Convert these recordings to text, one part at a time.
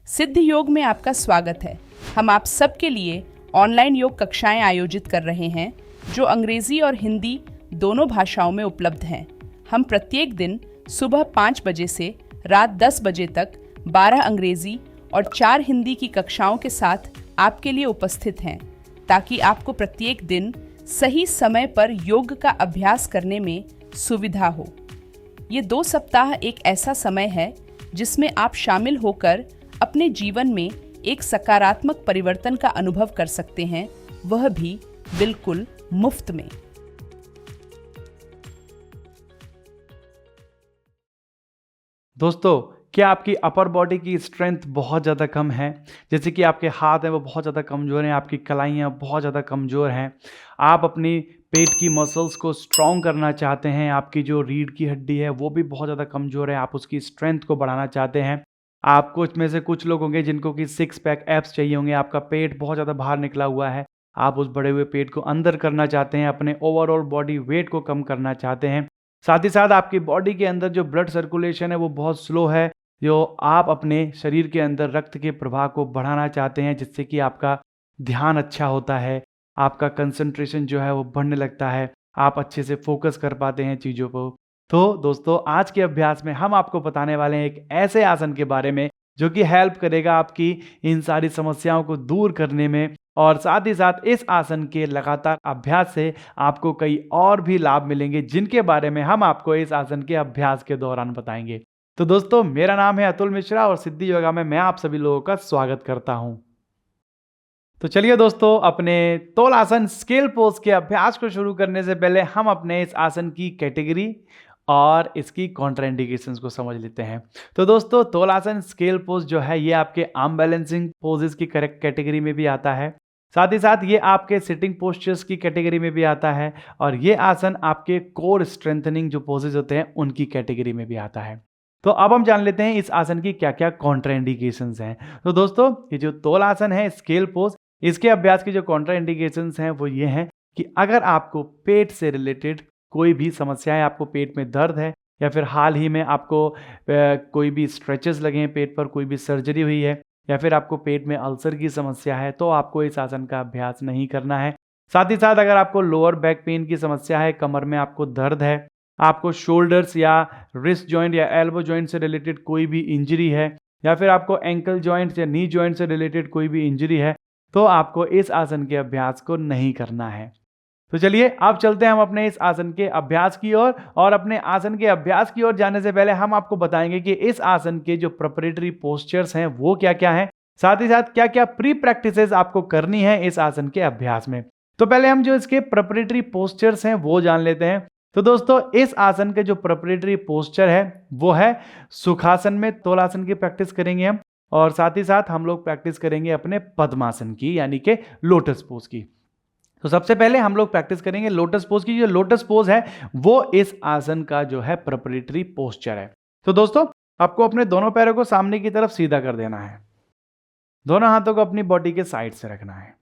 सिद्ध योग में आपका स्वागत है। हम आप सबके लिए ऑनलाइन योग कक्षाएं आयोजित कर रहे हैं जो अंग्रेजी और हिंदी दोनों भाषाओं में उपलब्ध हैं। हम प्रत्येक दिन सुबह 5 बजे से रात 10 बजे तक 12 अंग्रेजी और 4 हिंदी की कक्षाओं के साथ आपके लिए उपस्थित हैं, ताकि आपको प्रत्येक दिन सही समय पर योग का अभ्यास करने में सुविधा हो। ये 2 सप्ताह एक ऐसा समय है जिसमें आप शामिल होकर अपने जीवन में एक सकारात्मक परिवर्तन का अनुभव कर सकते हैं, वह भी बिल्कुल मुफ्त में। दोस्तों, क्या आपकी अपर बॉडी की स्ट्रेंथ बहुत ज़्यादा कम है? जैसे कि आपके हाथ हैं वो बहुत ज़्यादा कमज़ोर हैं, आपकी कलाइयाँ बहुत ज़्यादा कमज़ोर हैं, आप अपनी पेट की मसल्स को स्ट्रॉन्ग करना चाहते हैं, आपकी जो रीढ़ की हड्डी है वो भी बहुत ज़्यादा कमज़ोर है, आप उसकी स्ट्रेंथ को बढ़ाना चाहते हैं। आपको इसमें से कुछ लोग होंगे जिनको कि 6 पैक एब्स चाहिए होंगे, आपका पेट बहुत ज़्यादा बाहर निकला हुआ है, आप उस बढ़े हुए पेट को अंदर करना चाहते हैं, अपने ओवरऑल बॉडी वेट को कम करना चाहते हैं। साथ ही साथ आपकी बॉडी के अंदर जो ब्लड सर्कुलेशन है वो बहुत स्लो है, जो आप अपने शरीर के अंदर रक्त के प्रवाह को बढ़ाना चाहते हैं, जिससे कि आपका ध्यान अच्छा होता है, आपका कंसंट्रेशन जो है वो बढ़ने लगता है, आप अच्छे से फोकस कर पाते हैं चीज़ों को। तो दोस्तों, आज के अभ्यास में हम आपको बताने वाले हैं एक ऐसे आसन के बारे में जो कि हेल्प करेगा आपकी इन सारी समस्याओं को दूर करने में, और साथ ही साथ इस आसन के लगातार अभ्यास से आपको कई और भी लाभ मिलेंगे, जिनके बारे में हम आपको इस आसन के अभ्यास के दौरान बताएंगे। तो दोस्तों, मेरा नाम है अतुल मिश्रा और सिद्धि योगा में मैं आप सभी लोगों का स्वागत करता हूं। तो चलिए दोस्तों, अपने तोलासन स्केल पोज के अभ्यास को शुरू करने से पहले हम अपने इस आसन की कैटेगरी और इसकी कॉन्ट्राइंडिकेशंस को समझ लेते हैं। तो दोस्तों, तोलासन स्केल पोज जो है ये आपके आर्म बैलेंसिंग पोजेस की करेक्ट कैटेगरी में भी आता है, साथ ही साथ ये आपके सिटिंग पोस्चर्स की कैटेगरी में भी आता है, और ये आसन आपके कोर स्ट्रेंथनिंग जो पोजेस होते हैं उनकी कैटेगरी में भी आता है। तो अब हम जान लेते हैं इस आसन की क्या क्या कॉन्ट्राइंडिकेशंस हैं। तो दोस्तों, ये जो तोलासन है स्केल पोज, इसके अभ्यास की जो कॉन्ट्राइंडिकेशंस हैं वो ये हैं कि अगर आपको पेट से रिलेटेड कोई भी समस्या है, आपको पेट में दर्द है, या फिर हाल ही में आपको कोई भी स्ट्रेचेस लगे हैं पेट पर, कोई भी सर्जरी हुई है, या फिर आपको पेट में अल्सर की समस्या है, तो आपको इस आसन का अभ्यास नहीं करना है। साथ ही साथ अगर आपको लोअर बैक पेन की समस्या है, कमर में आपको दर्द है, आपको शोल्डर्स या रिस्ट जॉइंट या एल्बो जॉइंट से रिलेटेड कोई भी इंजरी है, या फिर आपको एंकल जॉइंट या नी जॉइंट से रिलेटेड कोई भी इंजरी है, तो आपको इस आसन के अभ्यास को नहीं करना है। तो चलिए अब चलते हैं हम अपने इस आसन के अभ्यास की ओर, और अपने आसन के अभ्यास की ओर जाने से पहले हम आपको बताएंगे कि इस आसन के जो प्रिपरेटरी पोस्चर्स हैं वो क्या क्या हैं, साथ ही साथ क्या क्या प्री प्रैक्टिसेस आपको करनी है इस आसन के अभ्यास में। तो पहले हम जो इसके प्रिपरेटरी पोस्चर्स हैं वो जान लेते हैं। तो दोस्तों, इस आसन के जो प्रिपरेटरी पोस्चर है वो है सुखासन में तोलासन की प्रैक्टिस करेंगे हम, और साथ ही साथ हम लोग प्रैक्टिस करेंगे अपने पद्मासन की, यानी कि लोटस पोज की। तो सबसे पहले हम लोग प्रैक्टिस करेंगे लोटस पोज की। जो लोटस पोज है वो इस आसन का जो है प्रिपरेटरी पोस्चर है। तो दोस्तों, आपको अपने दोनों पैरों को सामने की तरफ सीधा कर देना है, दोनों हाथों को अपनी बॉडी के साइड से रखना है,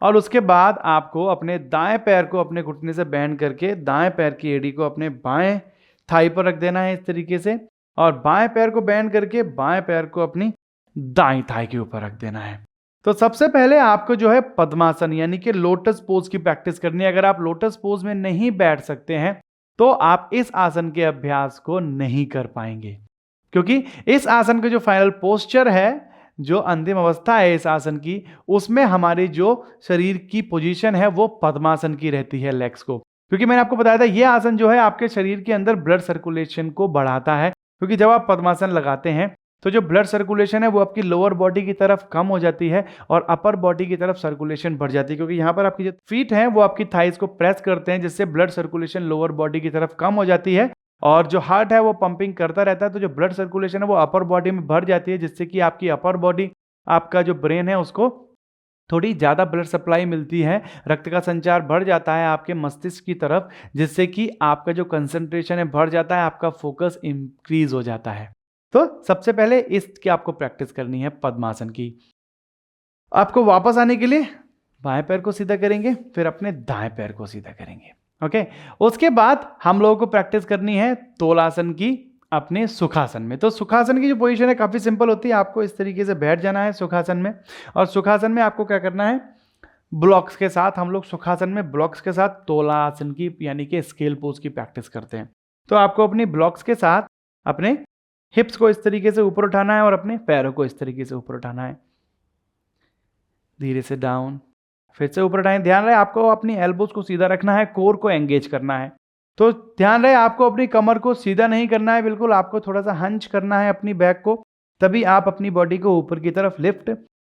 और उसके बाद आपको अपने दाएं पैर को अपने घुटने से बैंड करके दाएं पैर की एड़ी को अपने बाएं थाई पर रख देना है इस तरीके से, और बाएं पैर को बैंड करके बाएं पैर को अपनी दाएं थाई के ऊपर रख देना है। तो सबसे पहले आपको जो है पद्मासन यानी कि लोटस पोज की प्रैक्टिस करनी है। अगर आप लोटस पोज में नहीं बैठ सकते हैं तो आप इस आसन के अभ्यास को नहीं कर पाएंगे, क्योंकि इस आसन का जो फाइनल पोस्चर है, जो अंतिम अवस्था है इस आसन की, उसमें हमारी जो शरीर की पोजीशन है वो पद्मासन की रहती है, लेग्स को। क्योंकि मैंने आपको बताया था ये आसन जो है आपके शरीर के अंदर ब्लड सर्कुलेशन को बढ़ाता है, क्योंकि जब आप पद्मासन लगाते हैं तो जो ब्लड सर्कुलेशन है वो आपकी लोअर बॉडी की तरफ कम हो जाती है और अपर बॉडी की तरफ सर्कुलेशन बढ़ जाती है, क्योंकि यहाँ पर आपकी जो फीट हैं वो आपकी थाइस को प्रेस करते हैं, जिससे ब्लड सर्कुलेशन लोअर बॉडी की तरफ कम हो जाती है, और जो हार्ट है वो पंपिंग करता रहता है, तो जो ब्लड सर्कुलेशन है वो अपर बॉडी में बढ़ जाती है, जिससे कि आपकी अपर बॉडी, आपका जो ब्रेन है उसको थोड़ी ज़्यादा ब्लड सप्लाई मिलती है, रक्त का संचार बढ़ जाता है आपके मस्तिष्क की तरफ, जिससे कि आपका जो कंसंट्रेशन है बढ़ जाता है, आपका फोकस इंक्रीज हो जाता है। तो सबसे पहले इसकी आपको प्रैक्टिस करनी है पद्मासन की। आपको वापस आने के लिए बाएं पैर को सीधा करेंगे, फिर अपने दाएं पैर को सीधा करेंगे। ओके, उसके बाद हम लोगों को प्रैक्टिस करनी है तोलासन की अपने सुखासन में। तो सुखासन की जो पोजीशन है काफ़ी सिंपल होती है, आपको इस तरीके से बैठ जाना है सुखासन में। और सुखासन में आपको क्या करना है, ब्लॉक्स के साथ, हम लोग सुखासन में ब्लॉक्स के साथ तोला आसन की यानी कि स्केल पोज की प्रैक्टिस करते हैं। तो आपको अपनी ब्लॉक्स के साथ अपने हिप्स को इस तरीके से ऊपर उठाना है और अपने पैरों को इस तरीके से ऊपर उठाना है, धीरे से डाउन, फिर से ऊपर उठाएं। ध्यान रहे आपको अपनी एल्बोज को सीधा रखना है, कोर को एंगेज करना है। तो ध्यान रहे आपको अपनी कमर को सीधा नहीं करना है, बिल्कुल आपको थोड़ा सा हंच करना है अपनी बैक को, तभी आप अपनी बॉडी को ऊपर की तरफ लिफ्ट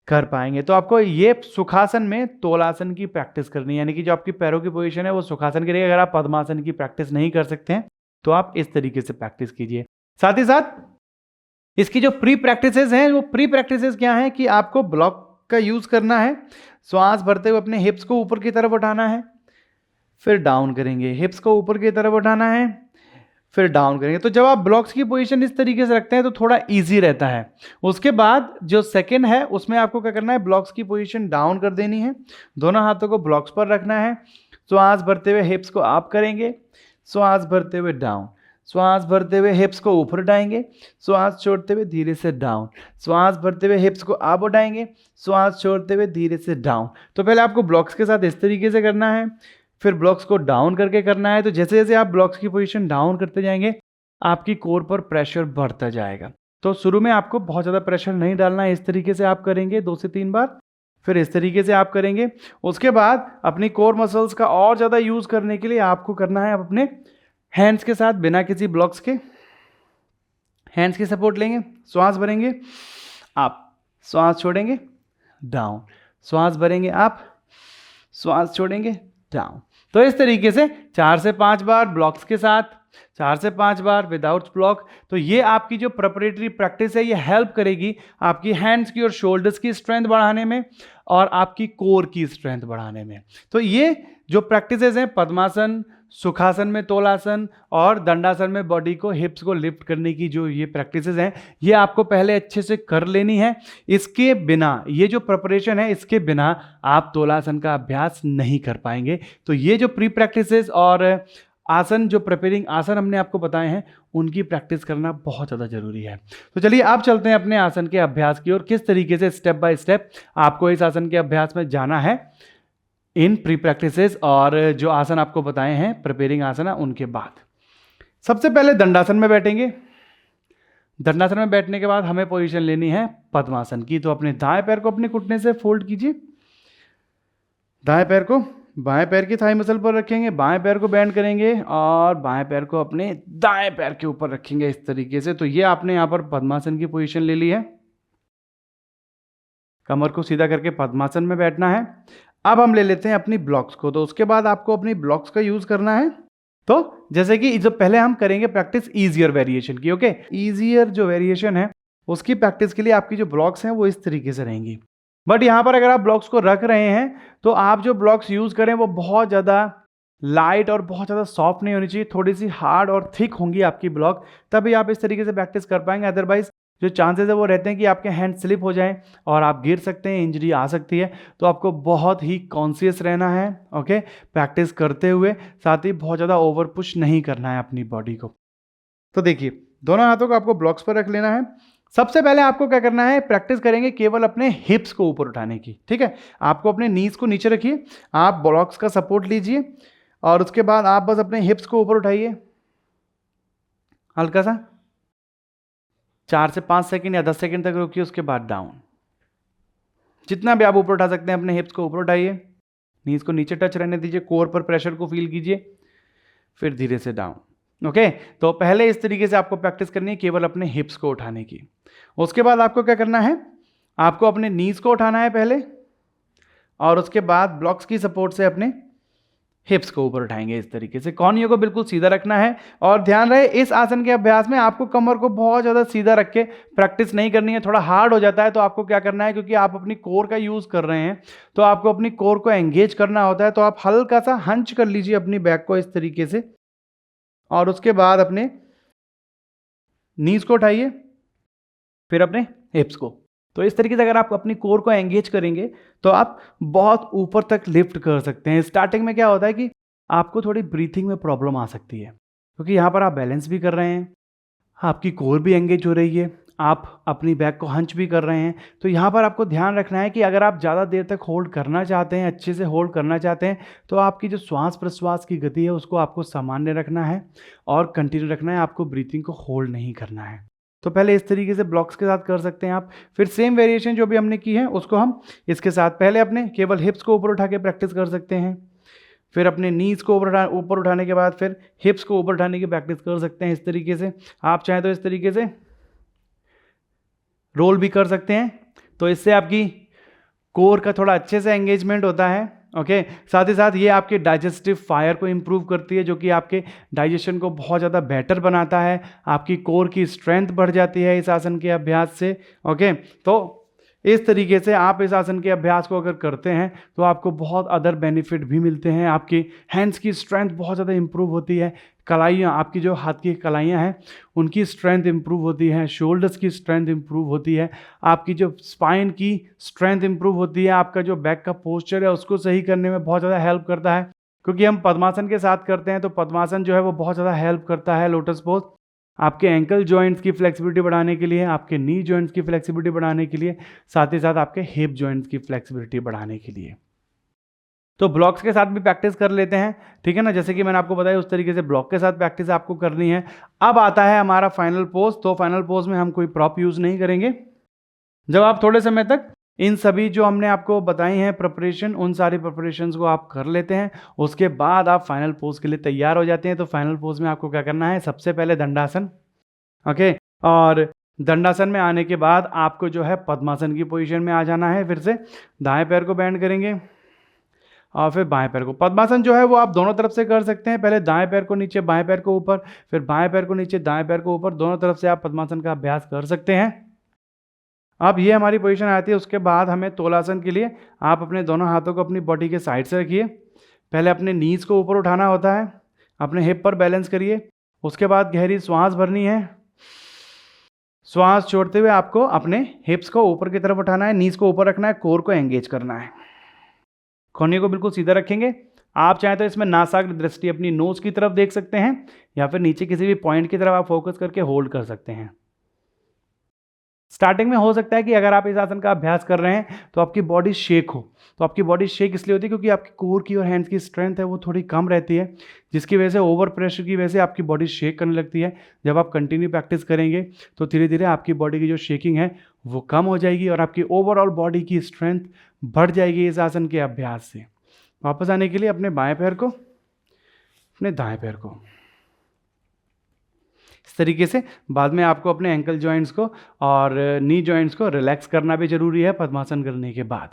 कर पाएंगे। तो आपको ये सुखासन में तोलासन की प्रैक्टिस करनी है, यानी कि जो आपकी पैरों की पोजीशन है वो सुखासन करिए। अगर आप पद्मासन की प्रैक्टिस नहीं कर सकते हैं तो आप इस तरीके से प्रैक्टिस कीजिए। साथ ही साथ इसकी जो प्री प्रैक्टिसेस हैं, वो प्री प्रैक्टिसेस क्या है कि आपको ब्लॉक का यूज करना है, श्वास भरते हुए अपने हिप्स को ऊपर की तरफ उठाना है, फिर डाउन करेंगे, हिप्स को ऊपर की तरफ उठाना है, फिर डाउन करेंगे। तो जब आप ब्लॉक्स की पोजीशन इस तरीके से रखते हैं तो थोड़ा इजी रहता है। उसके बाद जो सेकंड है उसमें आपको क्या करना है, ब्लॉक्स की पोजीशन डाउन कर देनी है, दोनों हाथों को ब्लॉक्स पर रखना है, श्वास भरते हुए हिप्स को अप करेंगे, श्वास भरते हुए डाउन, श्वास भरते हुए हिप्स को ऊपर उठाएंगे, श्वास छोड़ते हुए धीरे से डाउन, श्वास भरते हुए हिप्स को अप उठाएंगे, श्वास छोड़ते हुए धीरे से डाउन। तो पहले आपको ब्लॉक्स के साथ इस तरीके से करना है, फिर ब्लॉक्स को डाउन करके करना है। तो जैसे जैसे आप ब्लॉक्स की पोजीशन डाउन करते जाएंगे आपकी कोर पर प्रेशर बढ़ता जाएगा। तो शुरू में आपको बहुत ज़्यादा प्रेशर नहीं डालना है, इस तरीके से आप करेंगे 2 से 3 बार, फिर इस तरीके से आप करेंगे। उसके बाद अपनी कोर मसल्स का और ज़्यादा यूज़ करने के लिए आपको करना है, अपने हैंड्स के साथ बिना किसी ब्लॉक्स के हैंड्स की सपोर्ट लेंगे, श्वास भरेंगे आप, श्वास छोड़ेंगे डाउन, श्वास भरेंगे आप, श्वास छोड़ेंगे डाउन। तो इस तरीके से 4 से 5 बार ब्लॉक्स के साथ, 4 से 5 बार विदाउट ब्लॉक। तो ये आपकी जो प्रिपरेटरी प्रैक्टिस है ये हेल्प करेगी आपकी हैंड्स की और शोल्डर्स की स्ट्रेंथ बढ़ाने में और आपकी कोर की स्ट्रेंथ बढ़ाने में। तो ये जो प्रैक्टिसेस हैं पद्मासन, सुखासन में तोलासन और दंडासन में बॉडी को, हिप्स को लिफ्ट करने की जो ये प्रैक्टिसेस हैं, ये आपको पहले अच्छे से कर लेनी है। इसके बिना, ये जो प्रिपरेशन है इसके बिना आप तोलासन का अभ्यास नहीं कर पाएंगे। तो ये जो प्री प्रैक्टिसेस और आसन, जो प्रिपेयरिंग आसन हमने आपको बताए हैं, उनकी प्रैक्टिस करना बहुत ज़्यादा जरूरी है। तो चलिए आप चलते हैं अपने आसन के अभ्यास की ओर, किस तरीके से स्टेप बाय स्टेप आपको इस आसन के अभ्यास में जाना है इन प्री प्रैक्टिसेस और जो आसन आपको बताए हैं प्रिपेयरिंग आसन उनके बाद। सबसे पहले दंडासन में बैठेंगे। दंडासन में बैठने के बाद हमें पोजीशन लेनी है पद्मासन की। तो अपने दाएं पैर को अपने घुटने से फोल्ड कीजिए, दाएं पैर को बाएं पैर की थाई मसल पर रखेंगे, बाएं पैर को बेंड करेंगे और बाएं पैर को अपने दाएं पैर के ऊपर रखेंगे इस तरीके से। तो ये आपने यहाँ पर पद्मासन की पोजीशन ले ली है। कमर को सीधा करके पद्मासन में बैठना है। अब हम ले लेते हैं अपनी ब्लॉक्स को। तो उसके बाद आपको अपनी ब्लॉक्स का यूज करना है। तो जैसे कि जो पहले हम करेंगे प्रैक्टिस ईजियर वेरिएशन की, ओके। ईजियर जो वेरिएशन है उसकी प्रैक्टिस के लिए आपकी जो ब्लॉक्स हैं वो इस तरीके से रहेंगी। बट यहाँ पर अगर आप ब्लॉक्स को रख रहे हैं तो आप जो ब्लॉक्स यूज करें वो बहुत ज़्यादा लाइट और बहुत ज़्यादा सॉफ्ट नहीं होनी चाहिए, थोड़ी सी हार्ड और थिक होंगी आपकी ब्लॉक, तभी आप इस तरीके से प्रैक्टिस कर पाएंगे। अदरवाइज जो चांसेस है वो रहते हैं कि आपके हैंड स्लिप हो जाएं और आप गिर सकते हैं, इंजरी आ सकती है। तो आपको बहुत ही कॉन्शियस रहना है, ओके, प्रैक्टिस करते हुए। साथ ही बहुत ज़्यादा ओवर पुश नहीं करना है अपनी बॉडी को। तो देखिए, दोनों हाथों को आपको ब्लॉक्स पर रख लेना है। सबसे पहले आपको क्या करना है, प्रैक्टिस करेंगे केवल अपने हिप्स को ऊपर उठाने की, ठीक है। आपको अपने नीज को नीचे रखिए, आप ब्लॉक्स का सपोर्ट लीजिए और उसके बाद आप बस अपने हिप्स को ऊपर उठाइए, हल्का सा 4 से 5 सेकंड या 10 सेकंड तक रोकिए, उसके बाद डाउन। जितना भी आप ऊपर उठा सकते हैं अपने हिप्स को ऊपर उठाइए, नीज को नीचे टच रहने दीजिए, कोर पर प्रेशर को फील कीजिए, फिर धीरे से डाउन, ओके। तो पहले इस तरीके से आपको प्रैक्टिस करनी है केवल अपने हिप्स को उठाने की। उसके बाद आपको क्या करना है, आपको अपने नीज को उठाना है पहले और उसके बाद ब्लॉक्स की सपोर्ट से अपने हिप्स को ऊपर उठाएंगे इस तरीके से। कॉर्नियों को बिल्कुल सीधा रखना है और ध्यान रहे इस आसन के अभ्यास में आपको कमर को बहुत ज़्यादा सीधा रख के प्रैक्टिस नहीं करनी है। थोड़ा हार्ड हो जाता है तो आपको क्या करना है, क्योंकि आप अपनी कोर का यूज़ कर रहे हैं तो आपको अपनी कोर को एंगेज करना होता है। तो आप हल्का सा हंच कर लीजिए अपनी बैक को इस तरीके से और उसके बाद अपने नीज को उठाइए, फिर अपने हिप्स को। तो इस तरीके से अगर आप अपनी कोर को एंगेज करेंगे तो आप बहुत ऊपर तक लिफ्ट कर सकते हैं। स्टार्टिंग में क्या होता है कि आपको थोड़ी ब्रीथिंग में प्रॉब्लम आ सकती है, क्योंकि यहाँ पर आप बैलेंस भी कर रहे हैं, आपकी कोर भी एंगेज हो रही है, आप अपनी बैक को हंच भी कर रहे हैं। तो यहाँ पर आपको ध्यान रखना है कि अगर आप ज़्यादा देर तक होल्ड करना चाहते हैं, अच्छे से होल्ड करना चाहते हैं, तो आपकी जो श्वास प्रश्वास की गति है उसको आपको सामान्य रखना है और कंटिन्यू रखना है, आपको ब्रीथिंग को होल्ड नहीं करना है। तो पहले इस तरीके से ब्लॉक्स के साथ कर सकते हैं आप। फिर सेम वेरिएशन जो भी हमने की है उसको हम इसके साथ पहले अपने केवल हिप्स को ऊपर उठा के प्रैक्टिस कर सकते हैं, फिर अपने नीज को ऊपर उठाने के बाद फिर हिप्स को ऊपर उठाने की प्रैक्टिस कर सकते हैं इस तरीके से। आप चाहें तो इस तरीके से रोल भी कर सकते हैं, तो इससे आपकी कोर का थोड़ा अच्छे से एंगेजमेंट होता है। ओके, साथ ही साथ ये आपके डाइजेस्टिव फायर को इम्प्रूव करती है, जो कि आपके डाइजेशन को बहुत ज़्यादा बेटर बनाता है। आपकी कोर की स्ट्रेंथ बढ़ जाती है इस आसन के अभ्यास से। ओके, तो इस तरीके से आप इस आसन के अभ्यास को अगर करते हैं तो आपको बहुत अदर बेनिफिट भी मिलते हैं। आपकी हैंड्स की स्ट्रेंथ बहुत ज़्यादा इंप्रूव होती है, कलाइयाँ, आपकी जो हाथ की कलाइयाँ हैं उनकी स्ट्रेंथ इंप्रूव होती है, शोल्डर्स की स्ट्रेंथ इंप्रूव होती है, आपकी जो स्पाइन की स्ट्रेंथ इंप्रूव होती है, आपका जो बैक का पोस्चर है उसको सही करने में बहुत ज़्यादा हेल्प करता है। क्योंकि हम पद्मासन के साथ करते हैं तो पद्मासन जो है वो बहुत ज़्यादा हेल्प करता है लोटस पोज आपके एंकल जॉइंट्स की फ्लेक्सिबिलिटी बढ़ाने के लिए, आपके नी जॉइंट्स की फ्लेक्सिबिलिटी बढ़ाने के लिए, साथ ही साथ आपके हिप जॉइंट्स की फ्लेक्सिबिलिटी बढ़ाने के लिए। तो ब्लॉक्स के साथ भी प्रैक्टिस कर लेते हैं, ठीक है ना। जैसे कि मैंने आपको बताया उस तरीके से ब्लॉक के साथ प्रैक्टिस आपको करनी है। अब आता है हमारा फाइनल पोज। तो फाइनल पोज में हम कोई प्रॉप यूज नहीं करेंगे। जब आप थोड़े समय तक इन सभी जो हमने आपको बताई हैं प्रिपरेशन, उन सारी प्रिपरेशंस को आप कर लेते हैं, उसके बाद आप फाइनल पोज के लिए तैयार हो जाते हैं। तो फाइनल पोज में आपको क्या करना है, सबसे पहले दंडासन। ओके, और दंडासन में आने के बाद आपको जो है पद्मासन की पोजीशन में आ जाना है। फिर से दाएं पैर को बेंड करेंगे और फिर बाएं पैर को। पद्मासन जो है वो आप दोनों तरफ से कर सकते हैं, पहले दाएं पैर को नीचे, बाएं पैर को ऊपर, फिर बाएं पैर को नीचे, दाएं पैर को ऊपर, दोनों तरफ से आप पद्मासन का अभ्यास कर सकते हैं। अब ये हमारी पोजीशन आती है। उसके बाद हमें तोलासन के लिए आप अपने दोनों हाथों को अपनी बॉडी के साइड से रखिए। पहले अपने नीज को ऊपर उठाना होता है, अपने हिप पर बैलेंस करिए। उसके बाद गहरी श्वास भरनी है, श्वास छोड़ते हुए आपको अपने हिप्स को ऊपर की तरफ उठाना है, नीज को ऊपर रखना है, कोर को एंगेज करना है। कोहनी को बिल्कुल सीधा रखेंगे। आप चाहें तो इसमें नासाग्र दृष्टि अपनी नोज की तरफ देख सकते हैं, या फिर नीचे किसी भी पॉइंट की तरफ आप फोकस करके होल्ड कर सकते हैं। स्टार्टिंग में हो सकता है कि अगर आप इस आसन का अभ्यास कर रहे हैं तो आपकी बॉडी शेक हो। तो आपकी बॉडी शेक इसलिए होती है क्योंकि आपकी कोर की और हैंड्स की स्ट्रेंथ है वो थोड़ी कम रहती है, जिसकी वजह से ओवर प्रेशर की वजह से आपकी बॉडी शेक करने लगती है। जब आप कंटिन्यू प्रैक्टिस करेंगे तो धीरे धीरे आपकी बॉडी की जो शेकिंग है वो कम हो जाएगी और आपकी ओवरऑल बॉडी की स्ट्रेंथ बढ़ जाएगी इस आसन के अभ्यास से। वापस आने के लिए अपने बाएं पैर को, अपने दाएं पैर को इस तरीके से। बाद में आपको अपने एंकल जॉइंट्स को और नी जॉइंट्स को रिलैक्स करना भी जरूरी है पद्मासन करने के बाद।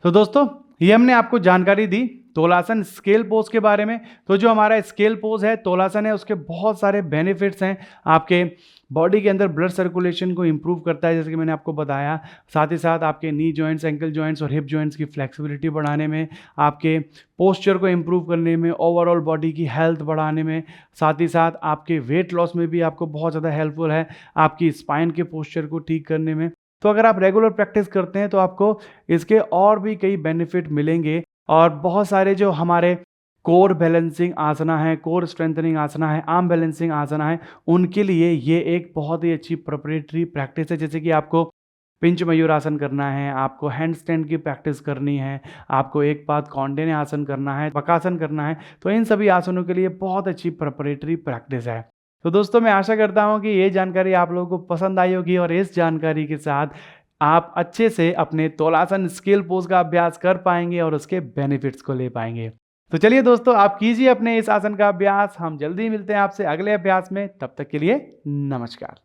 तो दोस्तों ये हमने आपको जानकारी दी तोलासन स्केल पोज के बारे में। तो जो हमारा स्केल पोज है, तोलासन है, उसके बहुत सारे बेनिफिट्स हैं। आपके बॉडी के अंदर ब्लड सर्कुलेशन को इंप्रूव करता है, जैसे कि मैंने आपको बताया। साथ ही साथ आपके नी जॉइंट्स, एंकल जॉइंट्स और हिप जॉइंट्स की फ्लेक्सिबिलिटी बढ़ाने में, आपके पोस्चर को इंप्रूव करने में, ओवरऑल बॉडी की हेल्थ बढ़ाने में, साथ ही साथ आपके वेट लॉस में भी आपको बहुत ज़्यादा हेल्पफुल है, आपकी स्पाइन के पोस्चर को ठीक करने में। तो अगर आप रेगुलर प्रैक्टिस करते हैं तो आपको इसके और भी कई बेनिफिट मिलेंगे। और बहुत सारे जो हमारे कोर बैलेंसिंग आसना है, कोर स्ट्रेंथनिंग आसना है, आर्म बैलेंसिंग आसना है, उनके लिए ये एक बहुत ही अच्छी प्रिपरेटरी प्रैक्टिस है। जैसे कि आपको पिंच मयूर आसन करना है, आपको हैंड स्टैंड की प्रैक्टिस करनी है, आपको एक पाद कौंडिन्य आसन करना है, वक्रासन करना है, तो इन सभी आसनों के लिए बहुत अच्छी प्रिपरेटरी प्रैक्टिस है। तो दोस्तों मैं आशा करता हूँ कि ये जानकारी आप लोगों को पसंद आई होगी और इस जानकारी के साथ आप अच्छे से अपने तोलासन स्केल पोज का अभ्यास कर पाएंगे और उसके बेनिफिट्स को ले पाएंगे। तो चलिए दोस्तों, आप कीजिए अपने इस आसन का अभ्यास। हम जल्दी मिलते हैं आपसे अगले अभ्यास में। तब तक के लिए नमस्कार।